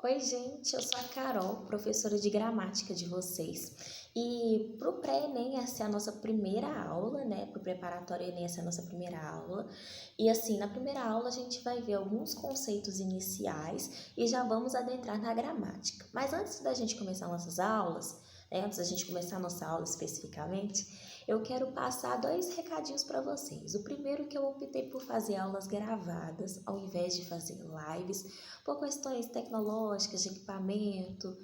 Oi, gente, eu sou a Carol, professora de gramática de vocês. E para o pré-ENEM, essa é a nossa primeira aula, né? Para o preparatório ENEM, essa é a nossa primeira aula. E assim, na primeira aula a gente vai ver alguns conceitos iniciais e já vamos adentrar na gramática. Mas antes da gente começar nossas aulas, antes da gente começar a nossa aula especificamente, eu quero passar 2 recadinhos para vocês. O primeiro é que eu optei por fazer aulas gravadas, ao invés de fazer lives, por questões tecnológicas, de equipamento,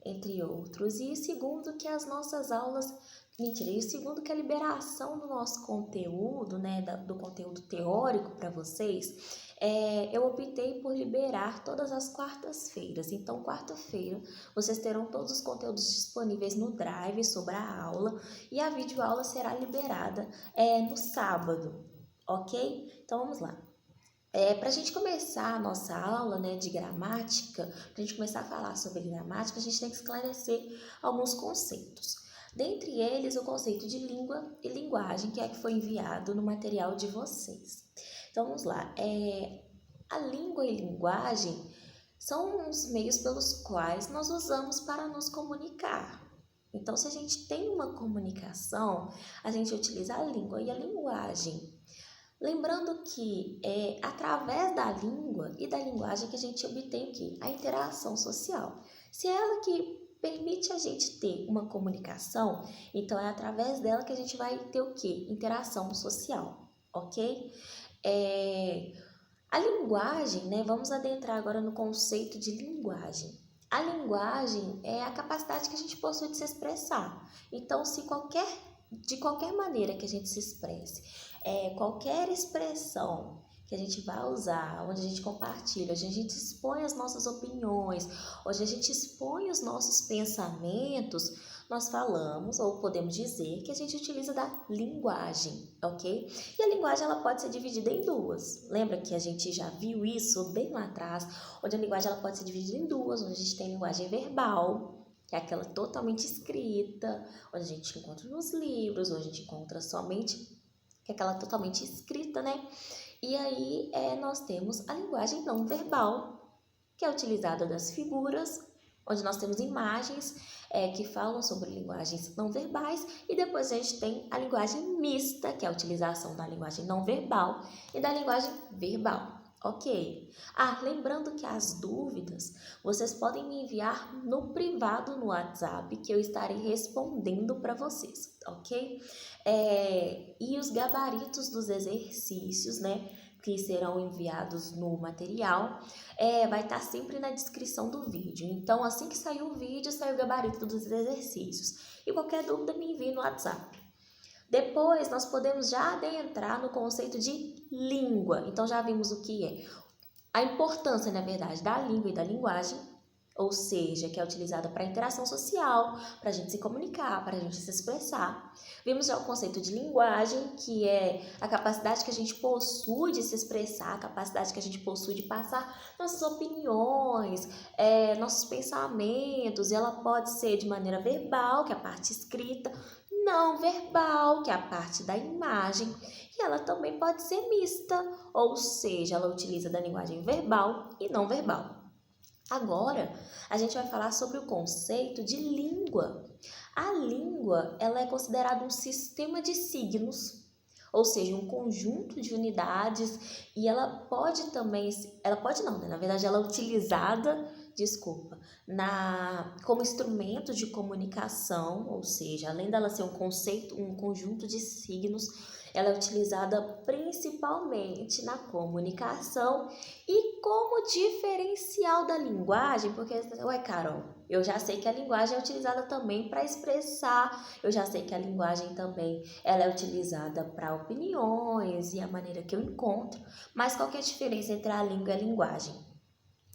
entre outros. E segundo, que as nossas aulas... E segundo, que a liberação do nosso conteúdo, né, do conteúdo teórico para vocês, eu optei por liberar todas as quartas-feiras. Então, quarta-feira, vocês terão todos os conteúdos disponíveis no Drive sobre a aula e a videoaula será liberada no sábado, ok? Então, vamos lá. Para a gente começar a nossa aula, né, de gramática, para a gente começar a falar sobre gramática, a gente tem que esclarecer alguns conceitos. Dentre eles, o conceito de língua e linguagem, que foi enviado no material de vocês. Então, vamos lá. A língua e linguagem são os meios pelos quais nós usamos para nos comunicar. Então, se a gente tem uma comunicação, a gente utiliza a língua e a linguagem. Lembrando que é através da língua e da linguagem que a gente obtém o quê? A interação social. Se é ela que permite a gente ter uma comunicação, então é através dela que a gente vai ter o quê? Interação social, ok? A linguagem, né? Vamos adentrar agora no conceito de linguagem. A linguagem é a capacidade que a gente possui de se expressar. Então, de qualquer maneira que a gente se expresse, qualquer expressão que a gente vai usar, onde a gente compartilha, onde a gente expõe as nossas opiniões, onde a gente expõe os nossos pensamentos, nós falamos ou podemos dizer que a gente utiliza da linguagem, ok? E a linguagem ela pode ser dividida em duas. Lembra que a gente já viu isso bem lá atrás, onde a linguagem ela pode ser dividida em duas, onde a gente tem a linguagem verbal, que é aquela totalmente escrita, onde a gente encontra nos livros, onde a gente encontra somente, que é aquela totalmente escrita, né? E aí nós temos a linguagem não verbal, que é utilizada das figuras, onde nós temos imagens que falam sobre linguagens não verbais, e depois a gente tem a linguagem mista, que é a utilização da linguagem não verbal e da linguagem verbal. Ok? Lembrando que as dúvidas vocês podem me enviar no privado no WhatsApp, que eu estarei respondendo para vocês, ok? E os gabaritos dos exercícios, né, que serão enviados no material, vai estar sempre na descrição do vídeo. Então, assim que sair o vídeo, sai o gabarito dos exercícios. E qualquer dúvida me envie no WhatsApp. Depois, nós podemos já adentrar no conceito de língua. Então, já vimos o que é a importância, na verdade, da língua e da linguagem, ou seja, que é utilizada para interação social, para a gente se comunicar, para a gente se expressar. Vimos já o conceito de linguagem, que é a capacidade que a gente possui de se expressar, a capacidade que a gente possui de passar nossas opiniões, nossos pensamentos, e ela pode ser de maneira verbal, que é a parte escrita, não verbal, que é a parte da imagem, e ela também pode ser mista, ou seja, ela utiliza da linguagem verbal e não verbal. Agora, a gente vai falar sobre o conceito de língua. A língua, ela é considerada um sistema de signos, ou seja, um conjunto de unidades, e ela pode também, ela pode não, né? Na verdade, ela é utilizada, como instrumento de comunicação, ou seja, além dela ser um conjunto de signos, ela é utilizada principalmente na comunicação e como diferencial da linguagem, porque, Carol, eu já sei que a linguagem é utilizada também para expressar, eu já sei que a linguagem também ela é utilizada para opiniões e a maneira que eu encontro, mas qual que é a diferença entre a língua e a linguagem?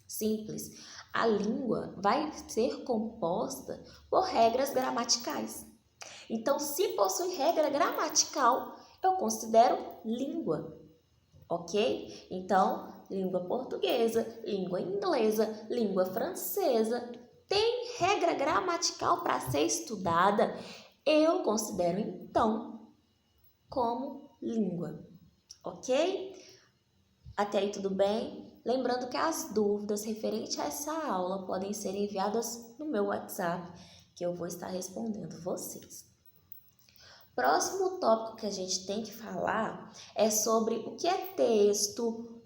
Simples, a língua vai ser composta por regras gramaticais. Então, se possui regra gramatical, eu considero língua, ok? Então, língua portuguesa, língua inglesa, língua francesa, tem regra gramatical para ser estudada, eu considero então como língua, ok? Até aí tudo bem? Lembrando que as dúvidas referentes a essa aula podem ser enviadas no meu WhatsApp, que eu vou estar respondendo vocês. Próximo tópico que a gente tem que falar é sobre o que é texto,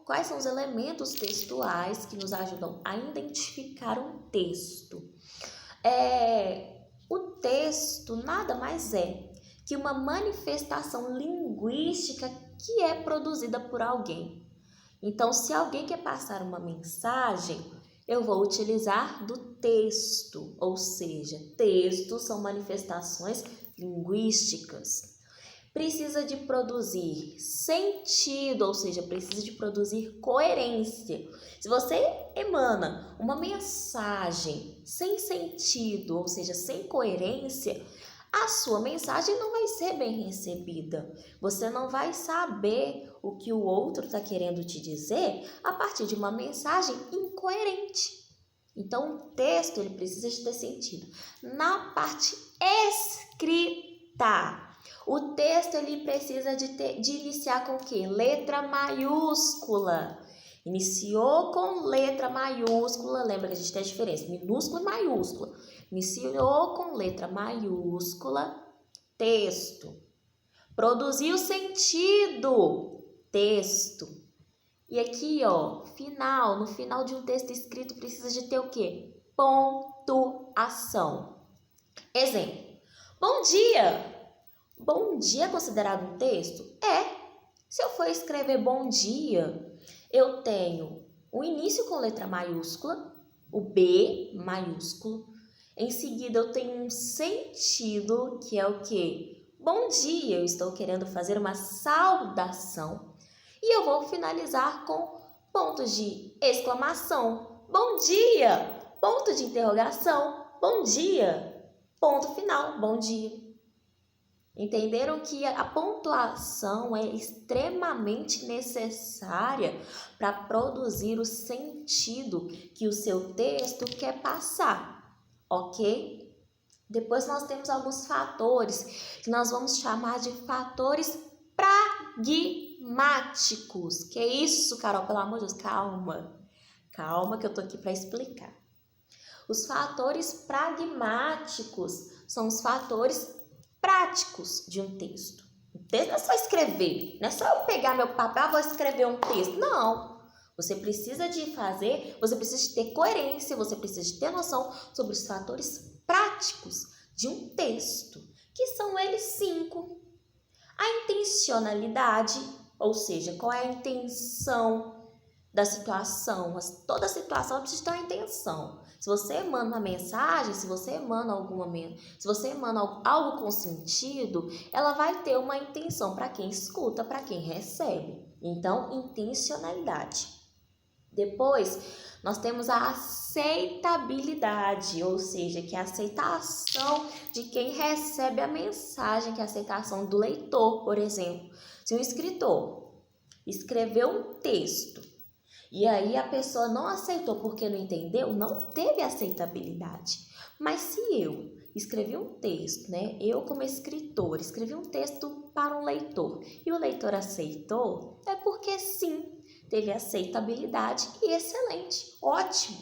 quais são os elementos textuais que nos ajudam a identificar um texto. O texto nada mais é que uma manifestação linguística que é produzida por alguém. Então, se alguém quer passar uma mensagem, eu vou utilizar do texto, ou seja, textos são manifestações linguísticas. Precisa de produzir sentido, ou seja, precisa de produzir coerência. Se você emana uma mensagem sem sentido, ou seja, sem coerência, a sua mensagem não vai ser bem recebida. Você não vai saber o que o outro está querendo te dizer a partir de uma mensagem incoerente. Então, o texto ele precisa de ter sentido. Na parte escrita, o texto ele precisa de iniciar com o quê? Letra maiúscula. Iniciou com letra maiúscula, lembra que a gente tem a diferença, minúscula e maiúscula. Iniciou com letra maiúscula, texto. Produziu sentido, texto. E aqui, no final de um texto escrito precisa de ter o quê? Pontuação. Exemplo. Bom dia. Bom dia é considerado um texto? Se eu for escrever bom dia, eu tenho o início com letra maiúscula, o B maiúsculo. Em seguida, eu tenho um sentido, que é o quê? Bom dia, eu estou querendo fazer uma saudação. E eu vou finalizar com pontos de exclamação. Bom dia! Ponto de interrogação. Bom dia! Ponto final. Bom dia. Entenderam que a pontuação é extremamente necessária para produzir o sentido que o seu texto quer passar, ok? Depois nós temos alguns fatores que nós vamos chamar de fatores pragmáticos. Que isso, Carol? Pelo amor de Deus, calma. Calma que eu tô aqui para explicar. Os fatores pragmáticos são os fatores práticos de um texto. O texto não é só escrever, não é só eu pegar meu papel e vou escrever um texto. Não. Você precisa de ter coerência, você precisa de ter noção sobre os fatores práticos de um texto, que são eles 5. A intencionalidade, ou seja, qual é a intenção da situação. Toda situação precisa ter uma intenção. Se você emana uma mensagem, se você emana algo com sentido, ela vai ter uma intenção para quem escuta, para quem recebe. Então, intencionalidade. Depois, nós temos a aceitabilidade, ou seja, que é a aceitação de quem recebe a mensagem, que é a aceitação do leitor, por exemplo. Se um escritor escreveu um texto e aí a pessoa não aceitou porque não entendeu, não teve aceitabilidade. Mas se eu escrevi um texto, eu como escritor, escrevi um texto para um leitor e o leitor aceitou, é porque sim, teve aceitabilidade e excelente, ótimo.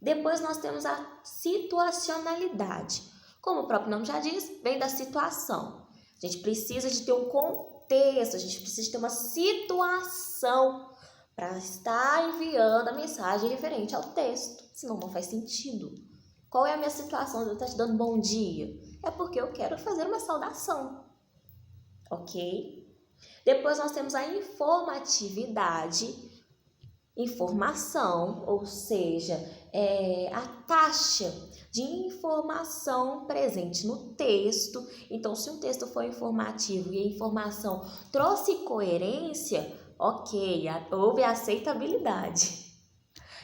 Depois nós temos a situacionalidade. Como o próprio nome já diz, vem da situação. A gente precisa de ter um contexto, a gente precisa de ter uma situação para estar enviando a mensagem referente ao texto, senão não faz sentido. Qual é a minha situação de eu estar te dando bom dia? É porque eu quero fazer uma saudação, ok? Depois nós temos a informatividade, informação, ou seja, a taxa de informação presente no texto. Então, se um texto for informativo e a informação trouxe coerência, ok, houve aceitabilidade.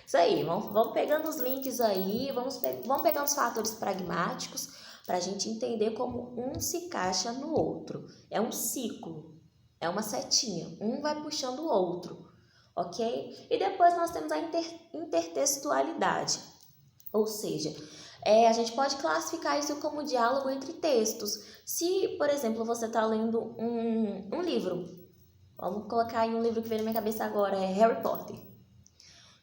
Isso aí, vamos pegando os links aí, vamos pegando os fatores pragmáticos para a gente entender como um se encaixa no outro. É um ciclo, é uma setinha, um vai puxando o outro, ok? E depois nós temos a intertextualidade, ou seja, a gente pode classificar isso como diálogo entre textos. Se, por exemplo, você está lendo um livro, Vamos colocar aí um livro que veio na minha cabeça agora, é Harry Potter.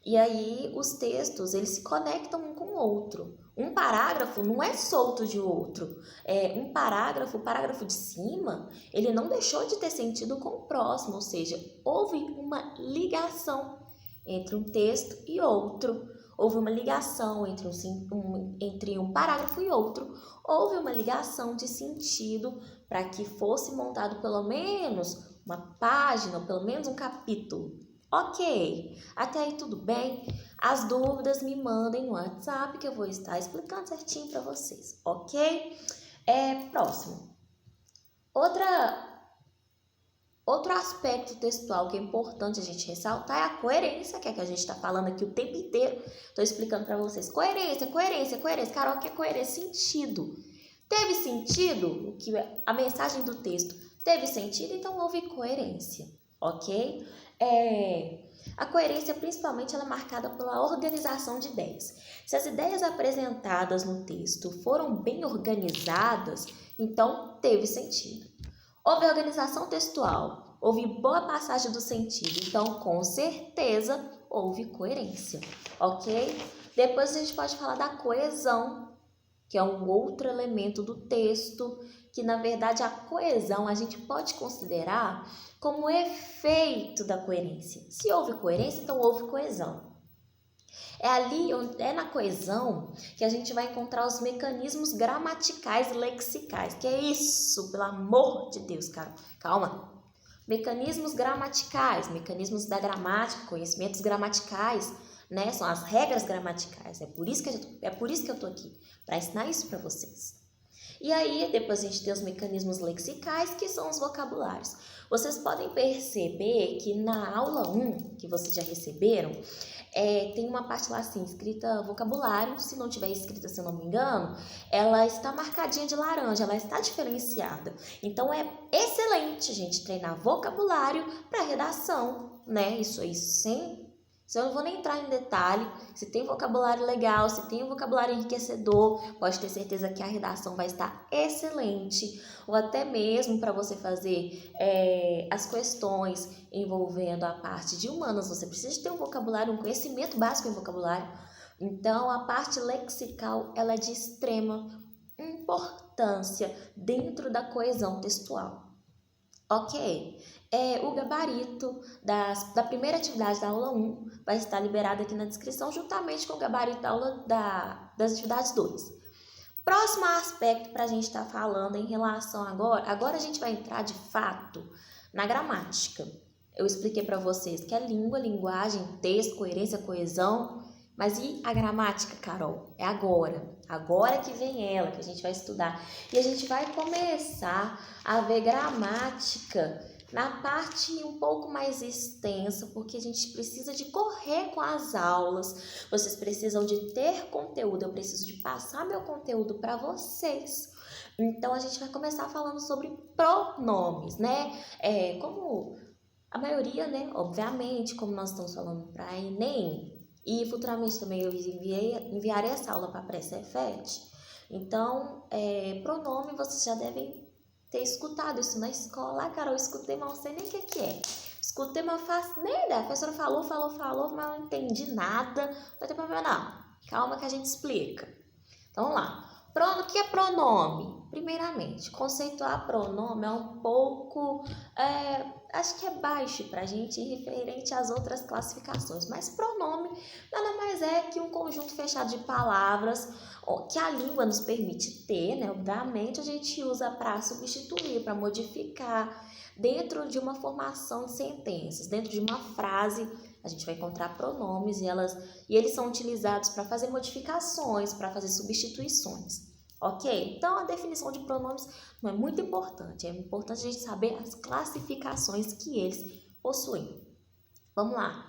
E aí os textos, eles se conectam um com o outro. Um parágrafo não é solto de outro. Um parágrafo, o parágrafo de cima, ele não deixou de ter sentido com o próximo, ou seja, houve uma ligação entre um texto e outro. Houve uma ligação entre um parágrafo e outro. Houve uma ligação de sentido para que fosse montado pelo menos uma página, ou pelo menos um capítulo. Ok, até aí tudo bem? As dúvidas me mandem no WhatsApp que eu vou estar explicando certinho para vocês, ok? Próximo. Outro aspecto textual que é importante a gente ressaltar é a coerência, que é que a gente está falando aqui o tempo inteiro. Estou explicando para vocês. Coerência, coerência, coerência. Carol, o que é coerência? Sentido. Teve sentido? A mensagem do texto teve sentido, então houve coerência, ok? A coerência, principalmente, ela é marcada pela organização de ideias. Se as ideias apresentadas no texto foram bem organizadas, então teve sentido. Houve organização textual, houve boa passagem do sentido, então com certeza houve coerência, ok? Depois a gente pode falar da coesão, que é um outro elemento do texto, que na verdade a coesão a gente pode considerar como efeito da coerência. Se houve coerência, então houve coesão. É na coesão que a gente vai encontrar os mecanismos gramaticais e lexicais. Que é isso, pelo amor de Deus, cara. Calma. Mecanismos gramaticais, mecanismos da gramática, conhecimentos gramaticais, né? São as regras gramaticais. É por isso que eu tô aqui, para ensinar isso para vocês. E aí, depois a gente tem os mecanismos lexicais, que são os vocabulários. Vocês podem perceber que na aula 1, que vocês já receberam, tem uma parte lá assim, escrita vocabulário. Se não tiver escrita, se eu não me engano, ela está marcadinha de laranja, ela está diferenciada. Então, é excelente a gente treinar vocabulário para redação, né? Isso aí, sim. Se eu não vou nem entrar em detalhe, se tem vocabulário legal, se tem um vocabulário enriquecedor, pode ter certeza que a redação vai estar excelente. Ou até mesmo para você fazer as questões envolvendo a parte de humanas, você precisa ter um vocabulário, um conhecimento básico em vocabulário. Então, a parte lexical, ela é de extrema importância dentro da coesão textual. Ok? O gabarito da primeira atividade da aula 1 vai estar liberado aqui na descrição, juntamente com o gabarito da aula das atividades 2. Próximo aspecto para a gente estar falando em relação agora a gente vai entrar de fato na gramática. Eu expliquei para vocês que é língua, linguagem, texto, coerência, coesão, mas e a gramática, Carol? É agora que vem ela, que a gente vai estudar. E a gente vai começar a ver gramática na parte um pouco mais extensa, porque a gente precisa de correr com as aulas, vocês precisam de ter conteúdo, eu preciso de passar meu conteúdo para vocês. Então, a gente vai começar falando sobre pronomes, né? Como a maioria, né? Obviamente, como nós estamos falando para Enem, e futuramente também eu enviarei essa aula para a pré-Cefet. Então, pronome vocês já devem ter escutado isso na escola. Carol, eu escutei, mas não sei nem o que é. Escutei, mas não faço nem ideia. A professora falou, mas eu não entendi nada. Não vai ter problema não. Calma que a gente explica. Então, vamos lá. O que é pronome? Primeiramente, conceituar pronome é um pouco, acho que é baixo para a gente referente às outras classificações, mas pronome nada mais é que um conjunto fechado de palavras que a língua nos permite ter, né? Obviamente a gente usa para substituir, para modificar dentro de uma formação de sentenças, dentro de uma frase. A gente vai encontrar pronomes e eles são utilizados para fazer modificações, para fazer substituições, ok? Então, a definição de pronomes não é muito importante, é importante a gente saber as classificações que eles possuem. Vamos lá.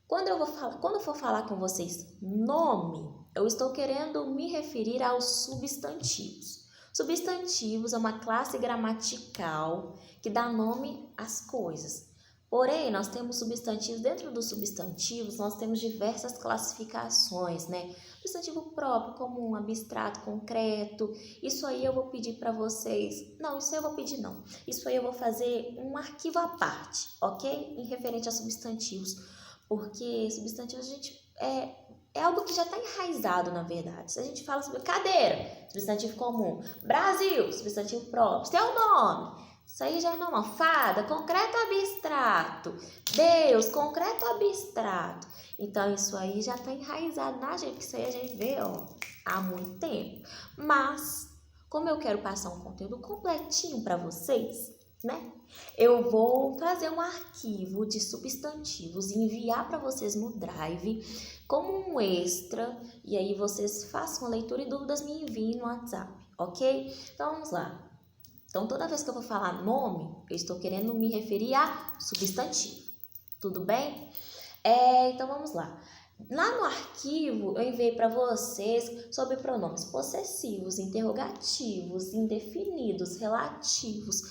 Quando eu for falar com vocês nome, eu estou querendo me referir aos substantivos. Substantivos é uma classe gramatical que dá nome às coisas. Porém, nós temos substantivos, dentro dos substantivos, nós temos diversas classificações, né? Substantivo próprio, comum, abstrato, concreto. Isso aí eu vou pedir para vocês. Não, isso aí eu vou pedir não. Isso aí eu vou fazer um arquivo à parte, ok? Em referente a substantivos. Porque substantivos é algo que já está enraizado, na verdade. Se a gente fala sobre cadeira, substantivo comum. Brasil, substantivo próprio. Seu nome. Isso aí já é normal. Fada, concreto abstrato. Deus, concreto abstrato. Então, isso aí já está enraizado na gente, porque isso aí a gente vê, há muito tempo. Mas, como eu quero passar um conteúdo completinho para vocês, né? Eu vou fazer um arquivo de substantivos e enviar para vocês no Drive como um extra. E aí, vocês façam a leitura e dúvidas me enviem no WhatsApp, ok? Então, vamos lá. Então, toda vez que eu vou falar nome, eu estou querendo me referir a substantivo. Tudo bem? Então, vamos lá. Lá no arquivo, eu enviei para vocês sobre pronomes possessivos, interrogativos, indefinidos, relativos.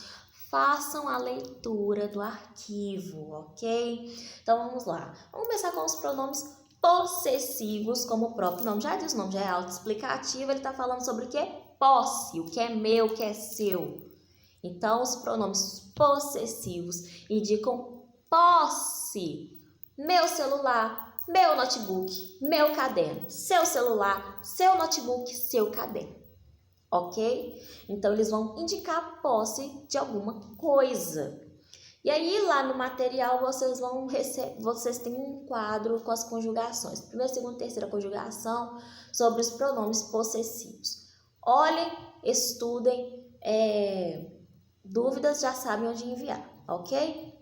Façam a leitura do arquivo, ok? Então, vamos lá. Vamos começar com os pronomes possessivos, como o próprio nome já diz, o nome já é autoexplicativo, ele está falando sobre o que? Posse, o que é meu, o que é seu. Então, os pronomes possessivos indicam posse. Meu celular, meu notebook, meu caderno. Seu celular, seu notebook, seu caderno. Ok? Então, eles vão indicar posse de alguma coisa. E aí, lá no material, vocês têm um quadro com as conjugações. Primeira, segunda, terceira conjugação sobre os pronomes possessivos. Olhem, estudem, dúvidas já sabem onde enviar, ok?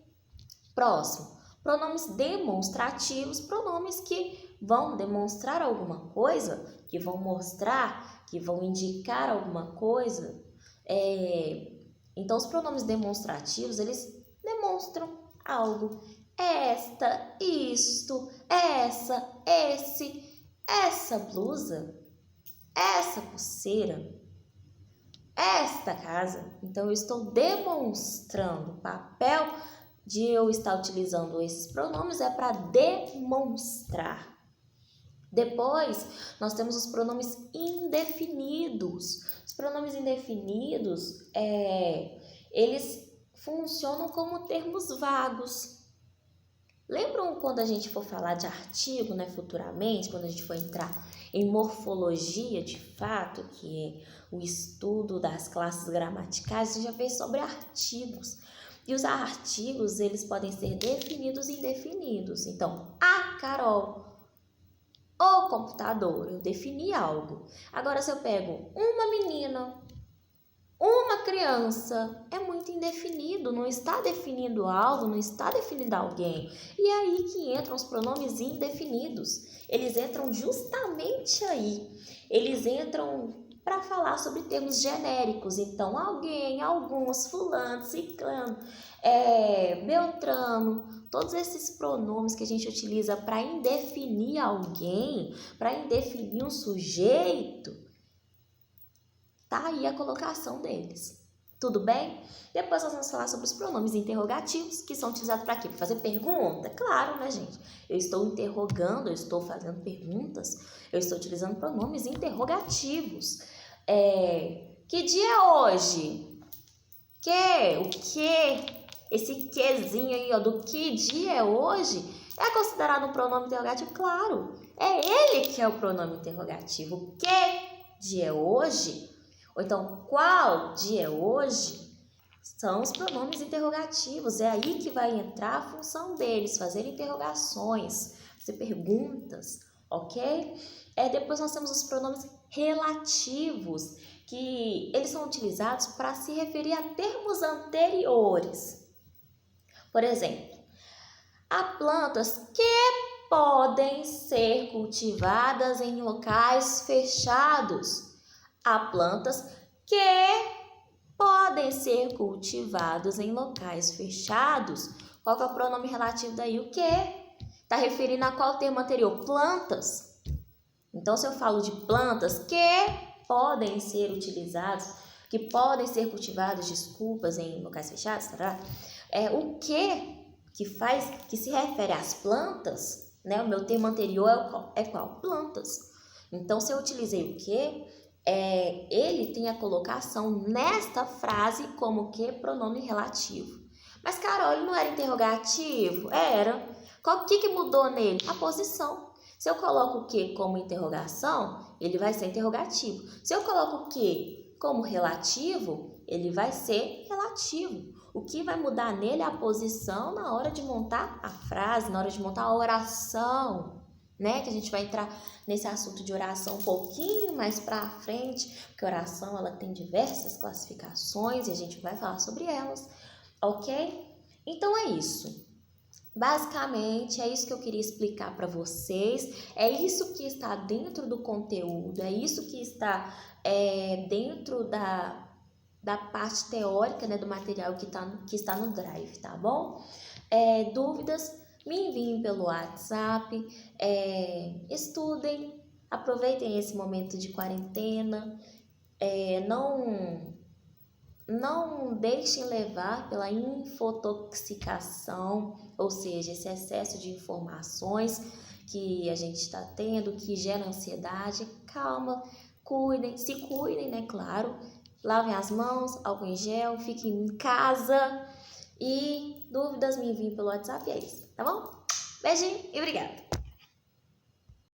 Próximo, pronomes demonstrativos, pronomes que vão demonstrar alguma coisa, que vão mostrar, que vão indicar alguma coisa. Então, os pronomes demonstrativos, eles demonstram algo. Esta, isto, essa, esse, essa blusa, essa pulseira, esta casa. Então, eu estou demonstrando. O papel de eu estar utilizando esses pronomes é para demonstrar. Depois, nós temos os pronomes indefinidos. Os pronomes indefinidos, eles funcionam como termos vagos. Lembram quando a gente for falar de artigo, né, futuramente, quando a gente for entrar em morfologia, de fato, que é o estudo das classes gramaticais, a gente já fez sobre artigos. E os artigos, eles podem ser definidos e indefinidos. Então, a Carol, o computador, eu defini algo. Agora, se eu pego uma menina, uma criança, é muito indefinido, não está definindo algo, não está definindo alguém. E é aí que entram os pronomes indefinidos. Eles entram justamente aí. Eles entram para falar sobre termos genéricos. Então, alguém, alguns, fulano, ciclano, beltrano, todos esses pronomes que a gente utiliza para indefinir alguém, para indefinir um sujeito, tá aí a colocação deles. Tudo bem? Depois nós vamos falar sobre os pronomes interrogativos, que são utilizados para quê? Para fazer pergunta? Claro, né, gente? Eu estou interrogando, eu estou fazendo perguntas, eu estou utilizando pronomes interrogativos. Que dia é hoje? O que? Esse quezinho aí, do que dia é hoje, é considerado um pronome interrogativo? Claro, é ele que é o pronome interrogativo. Que dia é hoje? Ou então, qual dia é hoje? São os pronomes interrogativos. É aí que vai entrar a função deles, fazer interrogações, fazer perguntas, ok? Depois nós temos os pronomes relativos, que eles são utilizados para se referir a termos anteriores. Por exemplo, há plantas que podem ser cultivadas em locais fechados. Há plantas que podem ser cultivadas em locais fechados. Qual que é o pronome relativo daí? O que? Está referindo a qual termo anterior? Plantas. Então, se eu falo de plantas que podem ser utilizadas, que podem ser cultivadas, em locais fechados, o que que se refere às plantas, né? O meu termo anterior é qual? Plantas. Então, se eu utilizei o que, ele tem a colocação nesta frase como que pronome relativo. Mas, Carol, ele não era interrogativo? Era. O que mudou nele? A posição. Se eu coloco o que como interrogação, ele vai ser interrogativo. Se eu coloco o que como relativo, ele vai ser relativo. O que vai mudar nele é a posição na hora de montar a frase, na hora de montar a oração, né? Que a gente vai entrar nesse assunto de oração um pouquinho mais para frente, porque a oração ela tem diversas classificações e a gente vai falar sobre elas, ok? Então é isso. Basicamente, é isso que eu queria explicar para vocês, é isso que está dentro do conteúdo, é isso que está dentro da parte teórica, né, do material que está no Drive, tá bom? Dúvidas, me enviem pelo WhatsApp, estudem, aproveitem esse momento de quarentena, não deixem levar pela infotoxicação, ou seja, esse excesso de informações que a gente está tendo, que gera ansiedade. Calma, se cuidem, né? Claro, lavem as mãos, álcool em gel, fiquem em casa e dúvidas me enviem pelo WhatsApp, é isso, tá bom? Beijinho e obrigada!